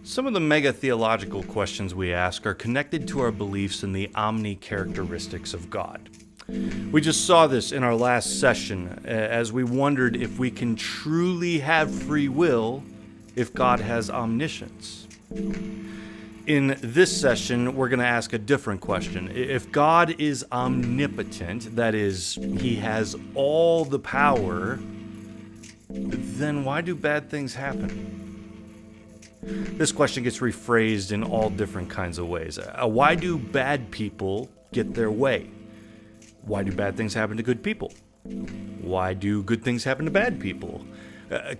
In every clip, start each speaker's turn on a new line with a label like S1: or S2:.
S1: Some of the mega-theological questions we ask are connected to our beliefs in the omni-characteristics of God. We just saw this in our last session as we wondered if we can truly have free will if God has omniscience. In this session, we're going to ask a different question. If God is omnipotent, that is, he has all the power, then why do bad things happen? This question gets rephrased in all different kinds of ways. Why do bad people get their way? Why do bad things happen to good people? Why do good things happen to bad people?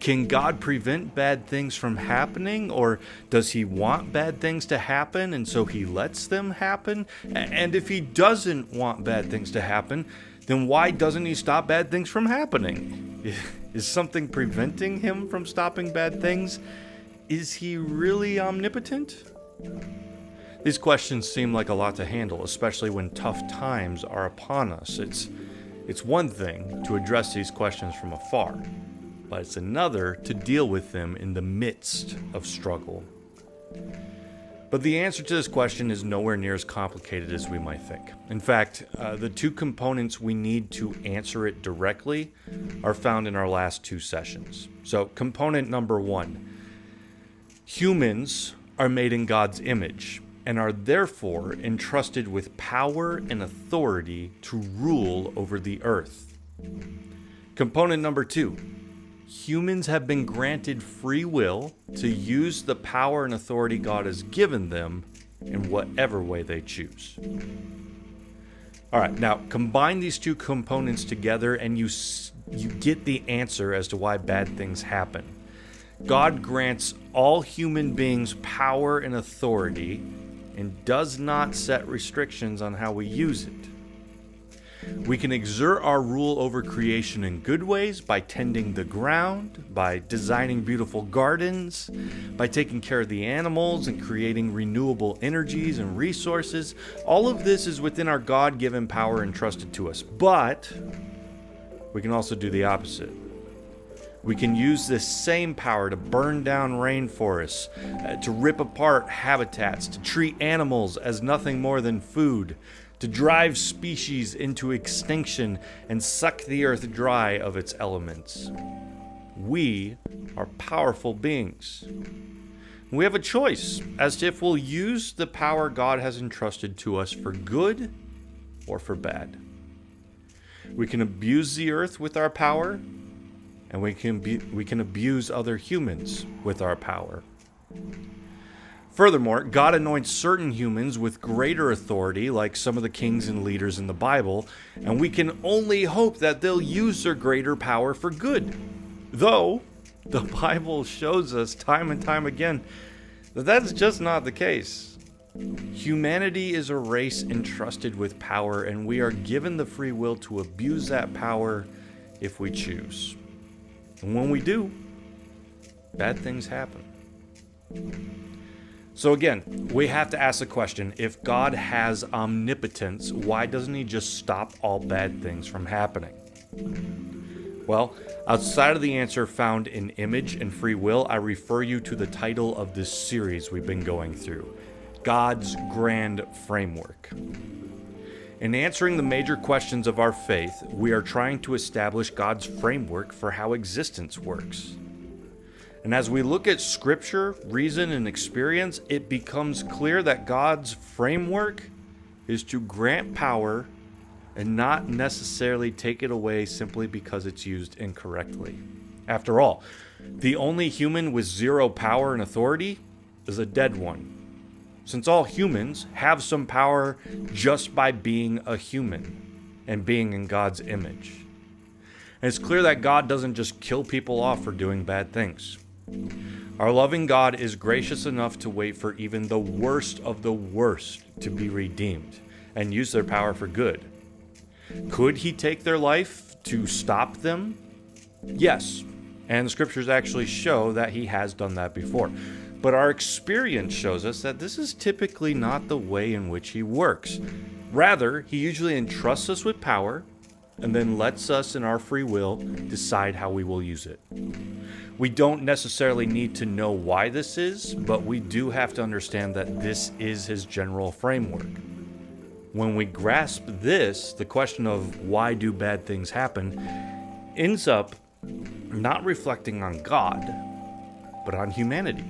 S1: Can God prevent bad things from happening, or does he want bad things to happen and so he lets them happen? And if he doesn't want bad things to happen, then why doesn't he stop bad things from happening? Is something preventing him from stopping bad things? Is he really omnipotent? These questions seem like a lot to handle, especially when tough times are upon us. It's one thing to address these questions from afar, but it's another to deal with them in the midst of struggle. But the answer to this question is nowhere near as complicated as we might think. In fact, the two components we need to answer it directly are found in our last two sessions. So, component number one. Humans are made in God's image and are therefore entrusted with power and authority to rule over the earth. Component number two. Humans have been granted free will to use the power and authority God has given them in whatever way they choose. All right, now combine these two components together and you get the answer as to why bad things happen. God grants all human beings power and authority and does not set restrictions on how we use it. We can exert our rule over creation in good ways by tending the ground, by designing beautiful gardens, by taking care of the animals and creating renewable energies and resources. All of this is within our God-given power entrusted to us, but we can also do the opposite. We can use this same power to burn down rainforests, to rip apart habitats, to treat animals as nothing more than food, to drive species into extinction and suck the earth dry of its elements. We are powerful beings. We have a choice as to if we'll use the power God has entrusted to us for good or for bad. We can abuse the earth with our power, and we can abuse other humans with our power. Furthermore, God anoints certain humans with greater authority, like some of the kings and leaders in the Bible, and we can only hope that they'll use their greater power for good. Though, the Bible shows us time and time again that that's just not the case. Humanity is a race entrusted with power, and we are given the free will to abuse that power if we choose. And when we do, bad things happen. So again, we have to ask the question, if God has omnipotence, why doesn't he just stop all bad things from happening? Well, outside of the answer found in image and free will, I refer you to the title of this series we've been going through, God's Grand Framework. In answering the major questions of our faith, we are trying to establish God's framework for how existence works. And as we look at Scripture, reason, and experience, it becomes clear that God's framework is to grant power and not necessarily take it away simply because it's used incorrectly. After all, the only human with zero power and authority is a dead one, since all humans have some power just by being a human and being in God's image. And it's clear that God doesn't just kill people off for doing bad things. Our loving God is gracious enough to wait for even the worst of the worst to be redeemed and use their power for good. Could he take their life to stop them? Yes, and the scriptures actually show that he has done that before. But our experience shows us that this is typically not the way in which he works. Rather, he usually entrusts us with power and then lets us in our free will decide how we will use it. We don't necessarily need to know why this is, but we do have to understand that this is his general framework. When we grasp this, the question of why do bad things happen ends up not reflecting on God, but on humanity.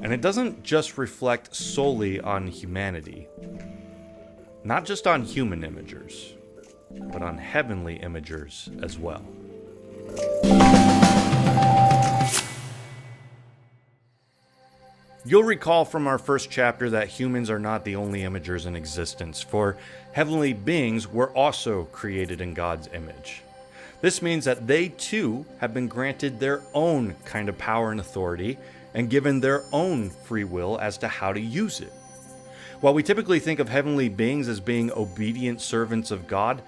S1: And it doesn't just reflect solely on humanity, not just on human imagers, but on heavenly imagers as well. You'll recall from our first chapter that humans are not the only imagers in existence, for heavenly beings were also created in God's image. This means that they too have been granted their own kind of power and authority and given their own free will as to how to use it. While we typically think of heavenly beings as being obedient servants of God,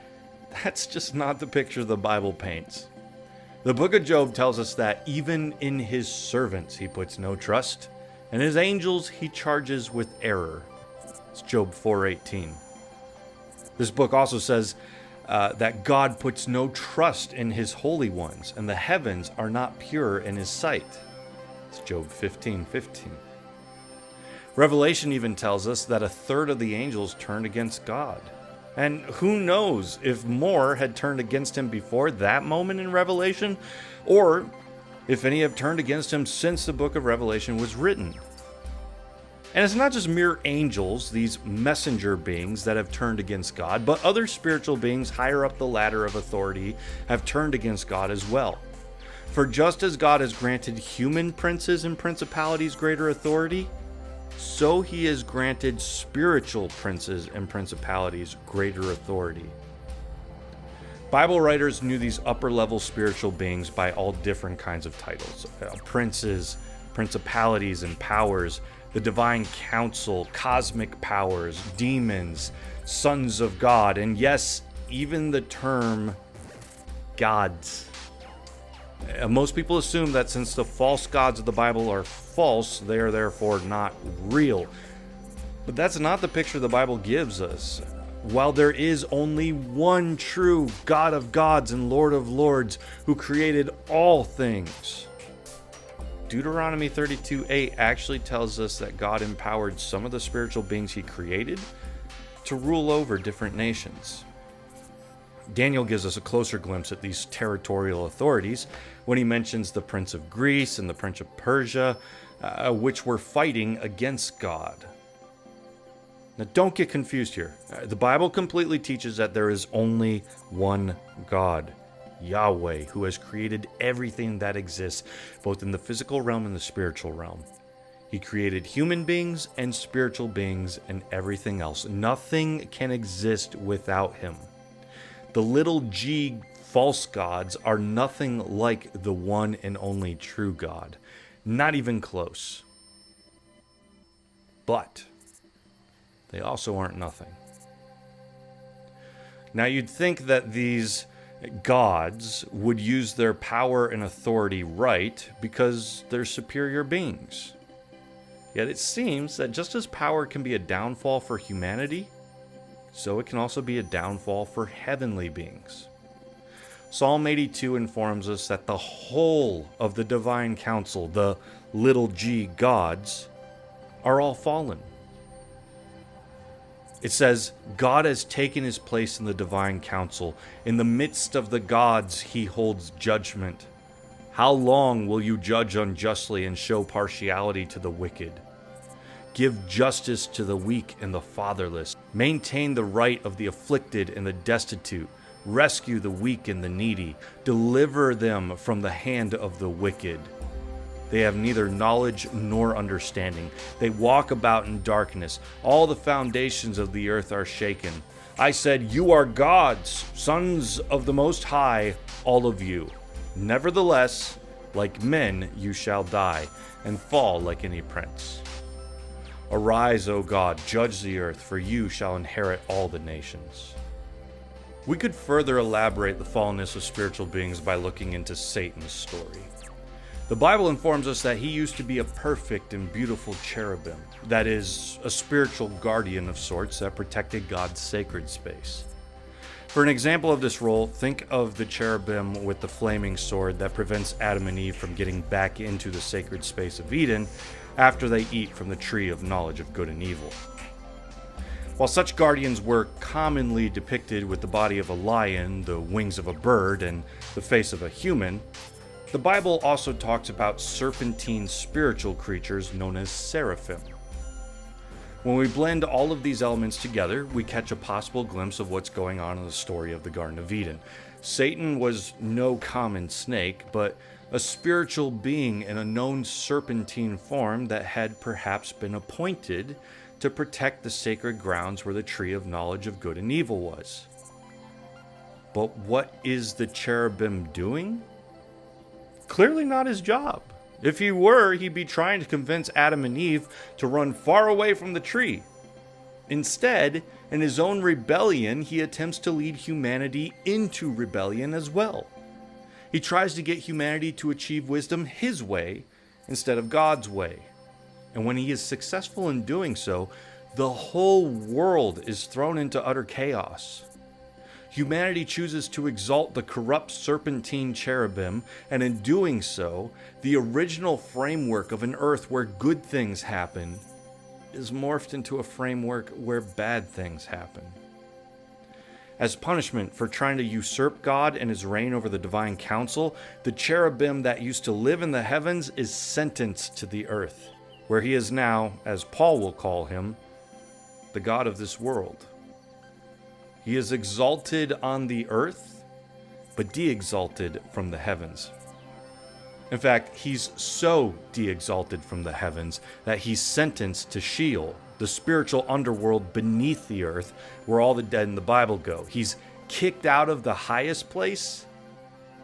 S1: that's just not the picture the Bible paints. The book of Job tells us that even in his servants he puts no trust, and his angels he charges with error. It's Job 4:18. This book also says that God puts no trust in his holy ones, and the heavens are not pure in his sight. It's Job 15:15. Revelation even tells us that a third of the angels turned against God. And who knows if more had turned against him before that moment in Revelation, or if any have turned against him since the book of Revelation was written. And it's not just mere angels, these messenger beings, that have turned against God, but other spiritual beings higher up the ladder of authority have turned against God as well. For just as God has granted human princes and principalities greater authority, so he has granted spiritual princes and principalities greater authority. Bible writers knew these upper-level spiritual beings by all different kinds of titles. Princes, principalities and powers, the divine council, cosmic powers, demons, sons of God, and yes, even the term gods. Most people assume that since the false gods of the Bible are false, they are therefore not real. But that's not the picture the Bible gives us. While there is only one true God of gods and Lord of lords who created all things, Deuteronomy 32:8 actually tells us that God empowered some of the spiritual beings he created to rule over different nations. Daniel gives us a closer glimpse at these territorial authorities when he mentions the Prince of Greece and the Prince of Persia, which were fighting against God. Now, don't get confused here. The Bible completely teaches that there is only one God, Yahweh, who has created everything that exists, both in the physical realm and the spiritual realm. He created human beings and spiritual beings and everything else. Nothing can exist without him. The little g false gods are nothing like the one and only true God. Not even close. But they also aren't nothing. Now you'd think that these gods would use their power and authority right because they're superior beings. Yet it seems that just as power can be a downfall for humanity, so it can also be a downfall for heavenly beings. Psalm 82 informs us that the whole of the divine council, the little g gods, are all fallen. It says, God has taken his place in the divine council. In the midst of the gods, he holds judgment. How long will you judge unjustly and show partiality to the wicked? Give justice to the weak and the fatherless. Maintain the right of the afflicted and the destitute. Rescue the weak and the needy. Deliver them from the hand of the wicked. They have neither knowledge nor understanding. They walk about in darkness. All the foundations of the earth are shaken. I said, you are gods, sons of the Most High, all of you. Nevertheless, like men you shall die, and fall like any prince. Arise, O God, judge the earth, for you shall inherit all the nations. We could further elaborate the fallenness of spiritual beings by looking into Satan's story. The Bible informs us that he used to be a perfect and beautiful cherubim, that is, a spiritual guardian of sorts that protected God's sacred space. For an example of this role, think of the cherubim with the flaming sword that prevents Adam and Eve from getting back into the sacred space of Eden after they eat from the tree of knowledge of good and evil. While such guardians were commonly depicted with the body of a lion, the wings of a bird, and the face of a human, the Bible also talks about serpentine spiritual creatures known as seraphim. When we blend all of these elements together, we catch a possible glimpse of what's going on in the story of the Garden of Eden. Satan was no common snake, but a spiritual being in a known serpentine form that had perhaps been appointed to protect the sacred grounds where the tree of knowledge of good and evil was. But what is the cherubim doing? Clearly not his job. If he were, he'd be trying to convince Adam and Eve to run far away from the tree. Instead, in his own rebellion, he attempts to lead humanity into rebellion as well. He tries to get humanity to achieve wisdom his way instead of God's way. And when he is successful in doing so, the whole world is thrown into utter chaos. Humanity chooses to exalt the corrupt serpentine cherubim, and in doing so, the original framework of an earth where good things happen is morphed into a framework where bad things happen. As punishment for trying to usurp God and his reign over the divine council, the cherubim that used to live in the heavens is sentenced to the earth, where he is now, as Paul will call him, the God of this world. He is exalted on the earth, but de-exalted from the heavens. In fact, he's so de-exalted from the heavens that he's sentenced to Sheol, the spiritual underworld beneath the earth, where all the dead in the Bible go. He's kicked out of the highest place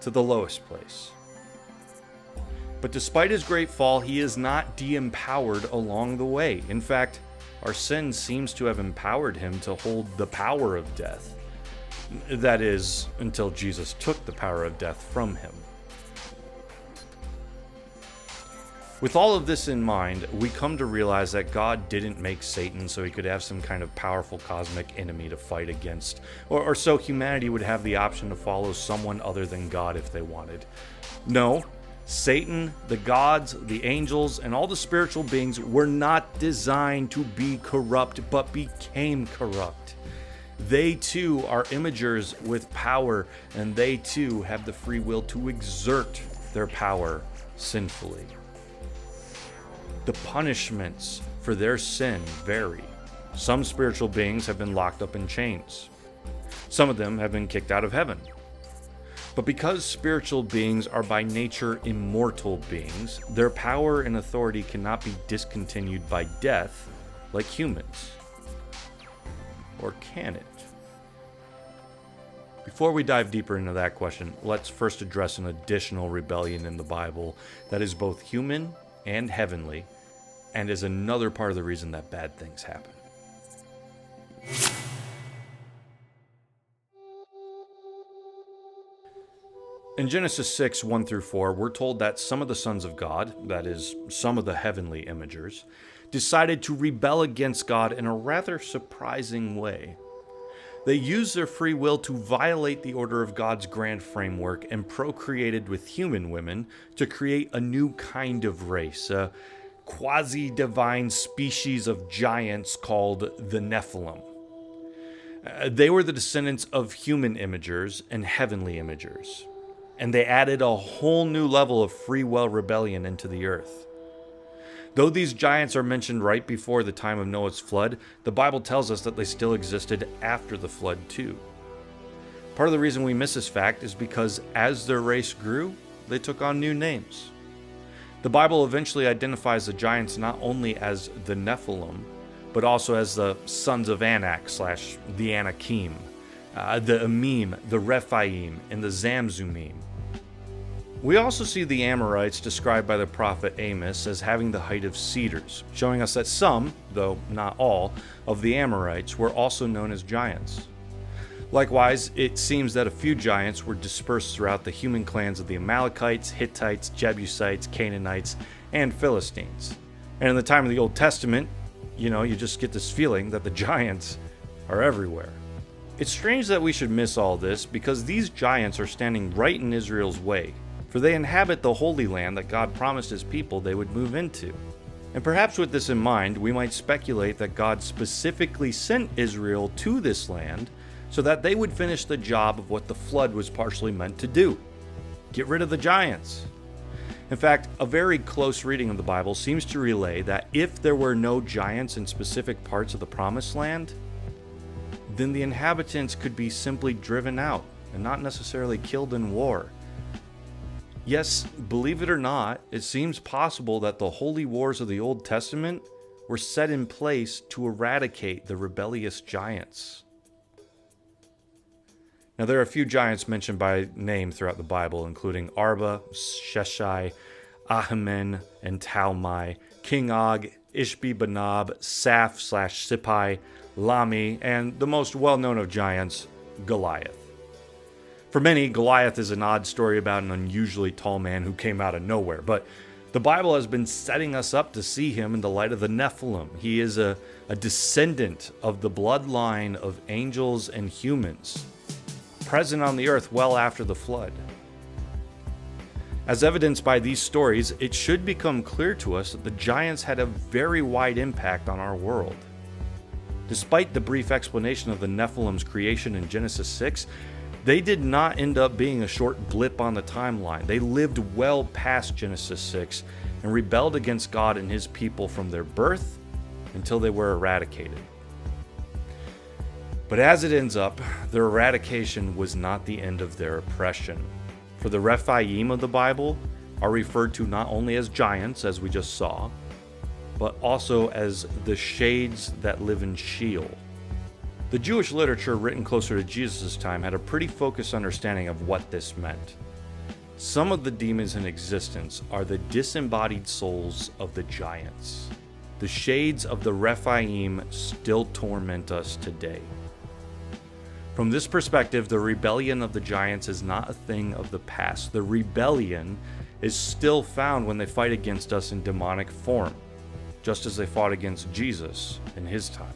S1: to the lowest place. But despite his great fall, he is not de-empowered along the way. In fact, our sin seems to have empowered him to hold the power of death. That is, until Jesus took the power of death from him. With all of this in mind, we come to realize that God didn't make Satan so he could have some kind of powerful cosmic enemy to fight against, or so humanity would have the option to follow someone other than God if they wanted. No. Satan, the gods, the angels, and all the spiritual beings were not designed to be corrupt, but became corrupt. They too are imagers with power, and they too have the free will to exert their power sinfully. The punishments for their sin vary. Some spiritual beings have been locked up in chains. Some of them have been kicked out of heaven. But because spiritual beings are by nature immortal beings, their power and authority cannot be discontinued by death like humans. Or can it? Before we dive deeper into that question, let's first address an additional rebellion in the Bible that is both human and heavenly, and is another part of the reason that bad things happen. In Genesis 6, 1-4, we're told that some of the sons of God, that is, some of the heavenly imagers, decided to rebel against God in a rather surprising way. They used their free will to violate the order of God's grand framework and procreated with human women to create a new kind of race, a quasi-divine species of giants called the Nephilim. They were the descendants of human imagers and heavenly imagers. And they added a whole new level of free will rebellion into the earth. Though these giants are mentioned right before the time of Noah's flood, the Bible tells us that they still existed after the flood too. Part of the reason we miss this fact is because as their race grew, they took on new names. The Bible eventually identifies the giants not only as the Nephilim, but also as the sons of Anak / the Anakim, the Emim, the Rephaim, and the Zamzumim. We also see the Amorites described by the prophet Amos as having the height of cedars, showing us that some, though not all, of the Amorites were also known as giants. Likewise, it seems that a few giants were dispersed throughout the human clans of the Amalekites, Hittites, Jebusites, Canaanites, and Philistines. And in the time of the Old Testament, you just get this feeling that the giants are everywhere. It's strange that we should miss all this because these giants are standing right in Israel's way, for they inhabit the Holy Land that God promised his people they would move into. And perhaps with this in mind, we might speculate that God specifically sent Israel to this land so that they would finish the job of what the flood was partially meant to do: get rid of the giants. In fact, a very close reading of the Bible seems to relay that if there were no giants in specific parts of the Promised Land, then the inhabitants could be simply driven out and not necessarily killed in war. Yes, believe it or not, it seems possible that the holy wars of the Old Testament were set in place to eradicate the rebellious giants. Now, there are a few giants mentioned by name throughout the Bible, including Arba, Sheshai, Ahiman, and Talmai, King Og, Ishbi-Benob, Saph/Sippai, Lami, and the most well-known of giants, Goliath. For many, Goliath is an odd story about an unusually tall man who came out of nowhere, but the Bible has been setting us up to see him in the light of the Nephilim. He is a descendant of the bloodline of angels and humans, present on the earth well after the flood. As evidenced by these stories, it should become clear to us that the giants had a very wide impact on our world. Despite the brief explanation of the Nephilim's creation in Genesis 6, they did not end up being a short blip on the timeline. They lived well past Genesis 6 and rebelled against God and his people from their birth until they were eradicated. But as it ends up, their eradication was not the end of their oppression. For the Rephaim of the Bible are referred to not only as giants, as we just saw, but also as the shades that live in Sheol. The Jewish literature written closer to Jesus' time had a pretty focused understanding of what this meant. Some of the demons in existence are the disembodied souls of the giants. The shades of the Rephaim still torment us today. From this perspective, the rebellion of the giants is not a thing of the past. The rebellion is still found when they fight against us in demonic form, just as they fought against Jesus in his time.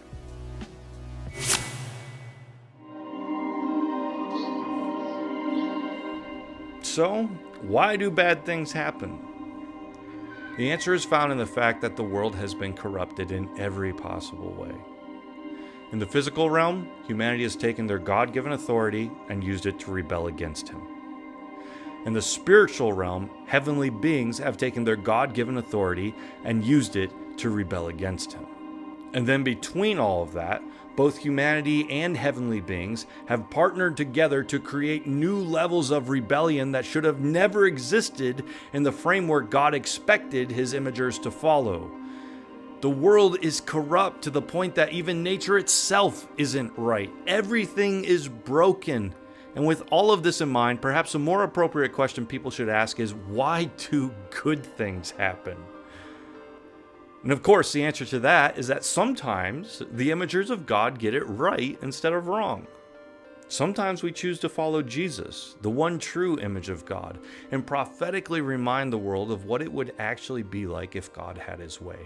S1: So, why do bad things happen? The answer is found in the fact that the world has been corrupted in every possible way. In the physical realm, humanity has taken their God-given authority and used it to rebel against him. In the spiritual realm, heavenly beings have taken their God-given authority and used it to rebel against him. And then between all of that, both humanity and heavenly beings have partnered together to create new levels of rebellion that should have never existed in the framework God expected his imagers to follow. The world is corrupt to the point that even nature itself isn't right. Everything is broken. And with all of this in mind, perhaps a more appropriate question people should ask is, why do good things happen? And of course, the answer to that is that sometimes the imagers of God get it right instead of wrong. Sometimes we choose to follow Jesus, the one true image of God, and prophetically remind the world of what it would actually be like if God had his way.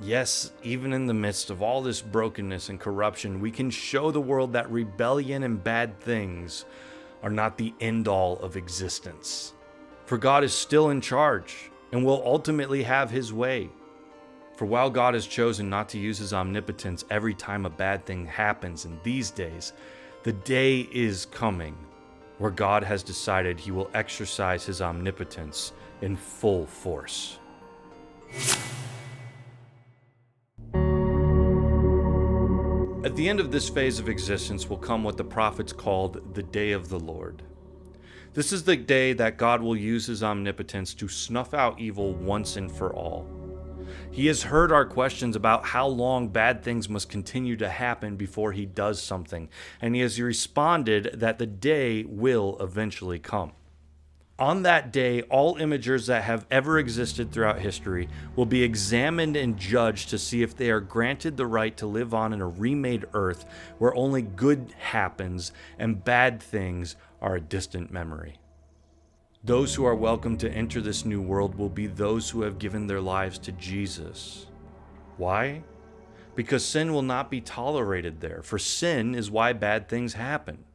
S1: Yes, even in the midst of all this brokenness and corruption, we can show the world that rebellion and bad things are not the end-all of existence. For God is still in charge and will ultimately have his way. For while God has chosen not to use his omnipotence every time a bad thing happens in these days, the day is coming where God has decided he will exercise his omnipotence in full force. At the end of this phase of existence will come what the prophets called the day of the Lord. This is the day that God will use his omnipotence to snuff out evil once and for all. He has heard our questions about how long bad things must continue to happen before he does something, and he has responded that the day will eventually come. On that day, all imagers that have ever existed throughout history will be examined and judged to see if they are granted the right to live on in a remade earth where only good happens and bad things are a distant memory. Those who are welcome to enter this new world will be those who have given their lives to Jesus. Why? because sin will not be tolerated there, for sin is why bad things happen.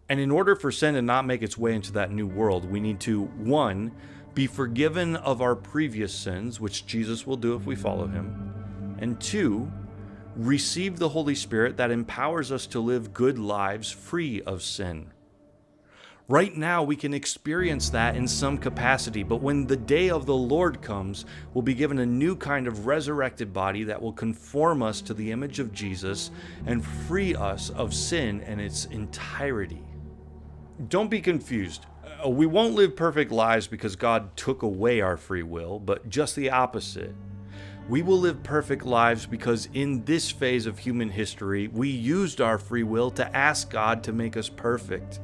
S1: And in order for sin to not make its way into that new world, we need to, 1, be forgiven of our previous sins, which Jesus will do if we follow him, and 2, receive the Holy Spirit that empowers us to live good lives free of sin. Right now, we can experience that in some capacity, but when the day of the Lord comes, we'll be given a new kind of resurrected body that will conform us to the image of Jesus and free us of sin in its entirety. Don't be confused. We won't live perfect lives because God took away our free will, but just the opposite. We will live perfect lives because in this phase of human history, we used our free will to ask God to make us perfect.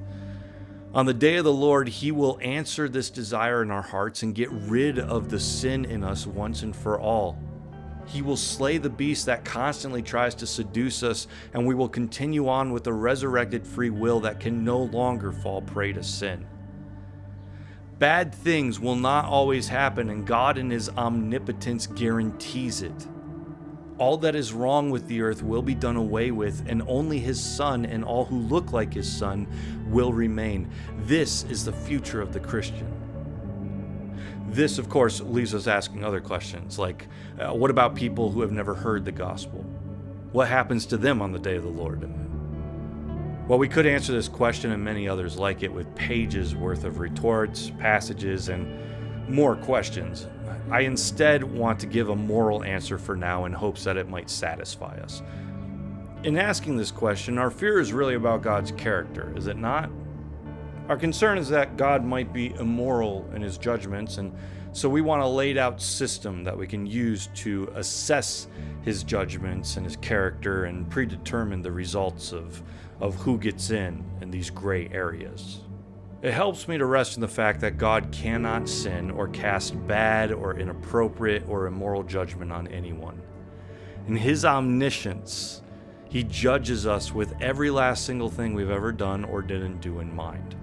S1: On the day of the Lord, he will answer this desire in our hearts and get rid of the sin in us once and for all. He will slay the beast that constantly tries to seduce us, and we will continue on with the resurrected free will that can no longer fall prey to sin. Bad things will not always happen, and God in his omnipotence guarantees it. All that is wrong with the earth will be done away with, and only his Son and all who look like his Son will remain. This is the future of the Christian. This, of course, leaves us asking other questions, like, what about people who have never heard the gospel? What happens to them on the day of the Lord? Well, we could answer this question and many others like it with pages worth of retorts, passages, and more questions. I instead want to give a moral answer for now in hopes that it might satisfy us. In asking this question, our fear is really about God's character, is it not? Our concern is that God might be immoral in his judgments, and so we want a laid out system that we can use to assess his judgments and his character and predetermine the results of who gets in these gray areas. It helps me to rest in the fact that God cannot sin or cast bad or inappropriate or immoral judgment on anyone. In his omniscience, he judges us with every last single thing we've ever done or didn't do in mind.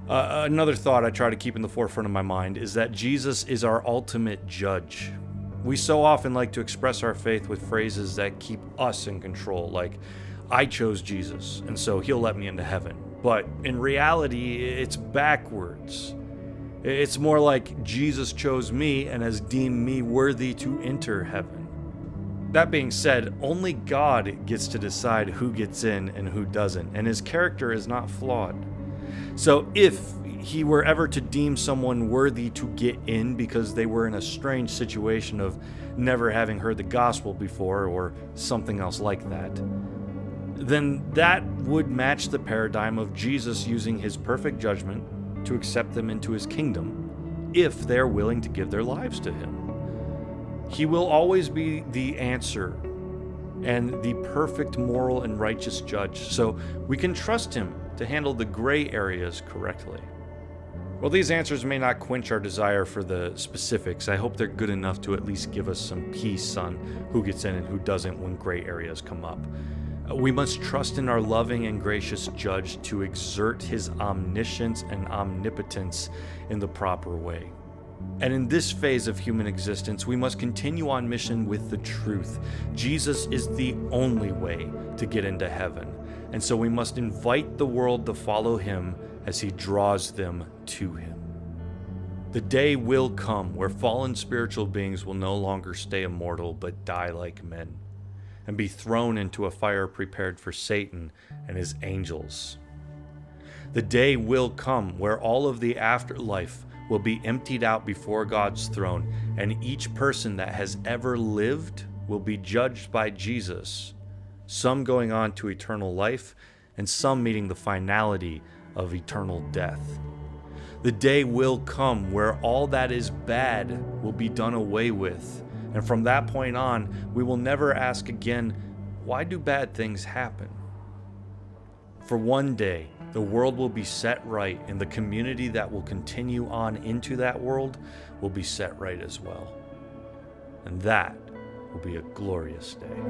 S1: Another thought I try to keep in the forefront of my mind is that Jesus is our ultimate judge. We so often like to express our faith with phrases that keep us in control, like, I chose Jesus, and so he'll let me into heaven. But in reality, it's backwards. It's more like Jesus chose me and has deemed me worthy to enter heaven. That being said, only God gets to decide who gets in and who doesn't, and his character is not flawed. So if he were ever to deem someone worthy to get in because they were in a strange situation of never having heard the gospel before or something else like that, then that would match the paradigm of Jesus using his perfect judgment to accept them into his kingdom if they're willing to give their lives to him. He will always be the answer and the perfect moral and righteous judge, so we can trust him to handle the gray areas correctly. While these answers may not quench our desire for the specifics, I hope they're good enough to at least give us some peace on who gets in and who doesn't when gray areas come up. We must trust in our loving and gracious judge to exert his omniscience and omnipotence in the proper way. And in this phase of human existence, we must continue on mission with the truth. Jesus is the only way to get into heaven, and so we must invite the world to follow him as he draws them to him. The day will come where fallen spiritual beings will no longer stay immortal but die like men, and be thrown into a fire prepared for Satan and his angels. The day will come where all of the afterlife will be emptied out before God's throne, and each person that has ever lived will be judged by Jesus, some going on to eternal life, and some meeting the finality of eternal death. The day will come where all that is bad will be done away with, and from that point on, we will never ask again, why do bad things happen? For one day, the world will be set right, and the community that will continue on into that world will be set right as well. And that will be a glorious day.